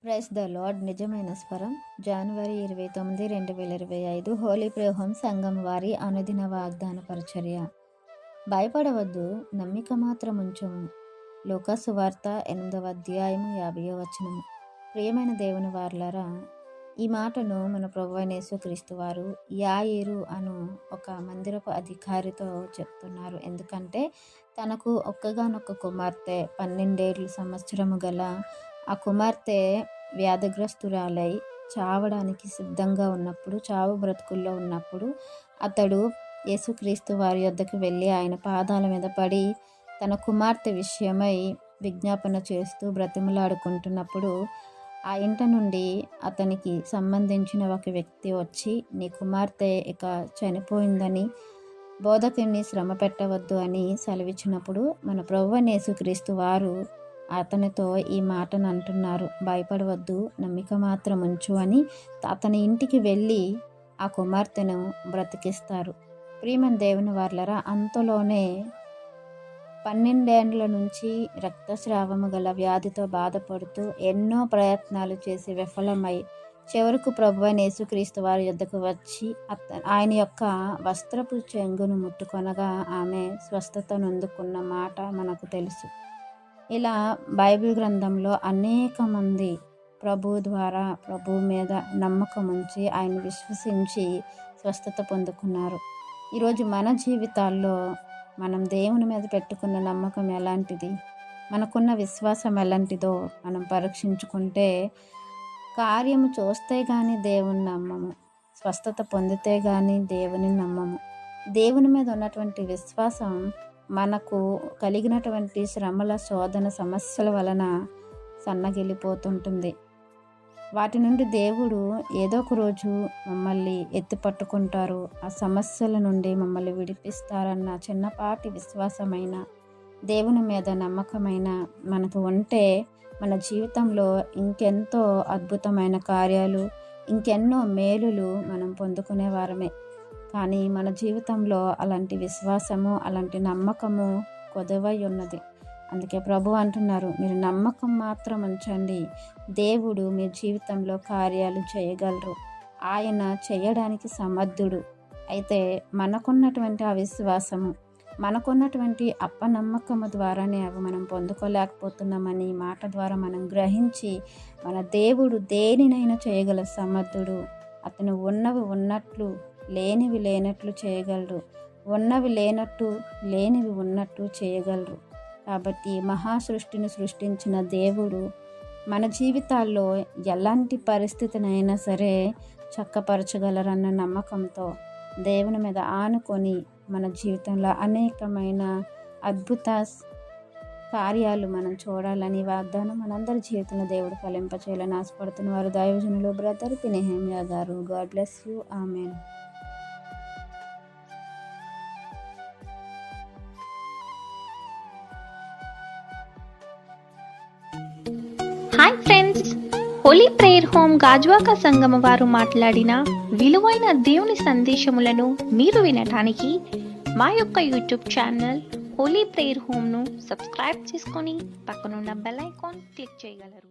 Praise the lord. నిజమైన స్వరం. జనవరి 29, 2025 Holi prayer home సంఘం వారి అనుదిన వాగ్దాన పరిచర్య. భయపడవద్దు, నమ్మిక మాత్రం ఉంచుము. లూకా సువార్త 8వ అధ్యాయము 50వ వచనము. ప్రియమైన దేవుని వారలారా, ఈ మాటను మన ప్రభువైన యేసుక్రీస్తు వారు యాయిరు అను ఒక మందిరపు అధికారితో చెప్తున్నారు. ఎందుకంటే తనకు ఒక్కగానొక్క కుమార్తె 12 సంవత్సరము గల ఆ కుమార్తె వ్యాధిగ్రస్తురాలై చావడానికి సిద్ధంగా ఉన్నప్పుడు, చావు బ్రతుకుల్లో ఉన్నప్పుడు అతడు యేసుక్రీస్తు వారి యొద్దకు వెళ్ళి ఆయన పాదాల మీద పడి తన కుమార్తె విషయమై విజ్ఞాపన చేస్తూ బ్రతిమలాడుకుంటున్నప్పుడు ఆ ఇంట నుండి అతనికి సంబంధించిన ఒక వ్యక్తి వచ్చి, నీ కుమార్తె ఇక చనిపోయిందని, బోధకుని శ్రమ పెట్టవద్దు అని సెలవిచ్చినప్పుడు మన ప్రభువైన యేసుక్రీస్తు వారు అతనితో ఈ మాటను అంటున్నారు. భయపడవద్దు, నమ్మిక మాత్రం ఉంచు అని అతని ఇంటికి వెళ్ళి ఆ కుమార్తెను బ్రతికిస్తారు. ప్రియమైన దేవుని వారలారా, అంతలోనే 12 ఏండ్ల నుంచి రక్తస్రావము గల వ్యాధితో బాధపడుతూ ఎన్నో ప్రయత్నాలు చేసి విఫలమై చివరకు ప్రభువైన యేసుక్రీస్తు వారి యొద్దకు వచ్చి ఆయన యొక్క వస్త్రపు చెంగును ముట్టుకొనగా ఆమె స్వస్థత నొందుకున్న మాట మనకు తెలుసు. ఇలా బైబిల్ గ్రంథంలో అనేక మంది ప్రభు మీద నమ్మకం ఉంచి ఆయన విశ్వసించి స్వస్థత పొందుకున్నారు. ఈరోజు మన జీవితాల్లో మనం దేవుని మీద పెట్టుకున్న నమ్మకం ఎలాంటిది, మనకున్న విశ్వాసం ఎలాంటిదో మనం పరీక్షించుకుంటే, కార్యము చూస్తే కానీ దేవుని నమ్మము, స్వస్థత పొందితే కానీ దేవుని నమ్మము. దేవుని మీద ఉన్నటువంటి విశ్వాసం మనకు కలిగినటువంటి శ్రమల, శోధన, సమస్యల వలన సన్నగిల్లిపోతుంటుంది. వాటి నుండి దేవుడు ఏదో ఒక రోజు మమ్మల్ని ఎత్తి పట్టుకుంటారు, ఆ సమస్యల నుండి మమ్మల్ని విడిపిస్తారన్న చిన్నపాటి విశ్వాసమైన దేవుని మీద నమ్మకమైన మనకు ఉంటే మన జీవితంలో ఇంకెంతో అద్భుతమైన కార్యాలు, ఇంకెన్నో మేలులు మనం పొందుకునే వారమే. కానీ మన జీవితంలో అలాంటి విశ్వాసము, అలాంటి నమ్మకము కొదవై ఉన్నది. అందుకే ప్రభు అంటున్నారు, మీరు నమ్మకం మాత్రం ఉంచండి, దేవుడు మీ జీవితంలో కార్యాలు చేయగలరు, ఆయన చేయడానికి సమర్థుడు. అయితే మనకున్నటువంటి ఆ విశ్వాసము, మనకున్నటువంటి అపనమ్మకము ద్వారానే అవి మనం పొందుకోలేకపోతున్నామని మాట ద్వారా మనం గ్రహించి, మన దేవుడు దేనినైనా చేయగల సమర్థుడు. అతను ఉన్నవి ఉన్నట్లు, లేనివి లేనట్లు చేయగలరు, ఉన్నవి లేనట్టు, లేనివి ఉన్నట్టు చేయగలరు. కాబట్టి మహాసృష్టిని సృష్టించిన దేవుడు మన జీవితాల్లో ఎలాంటి పరిస్థితినైనా సరే చక్కపరచగలరన్న నమ్మకంతో దేవుని మీద ఆనుకొని మన జీవితంలో అనేకమైన అద్భుత కార్యాలు మనం చూడాలని వాగ్దానం మనందరి జీవితంలో దేవుడు ఫలింపచేయాలని ఆశపడుతున్న వారు దైవజనులు బ్రదర్ నెహెమ్యా గారు. God bless you. Amen. Hi friends, Holi prayer home Gajuwaka సంఘం వారు మాట్లాడిన విలువైన దేవుని సందేశములను మీరు వినటానికి మా యొక్క యూట్యూబ్ ఛానల్ హోలీ ప్రేయర్ హోమ్ను సబ్స్క్రైబ్ చేసుకొని పక్కనున్న బెల్ ఐకాన్ క్లిక్ చేయగలరు.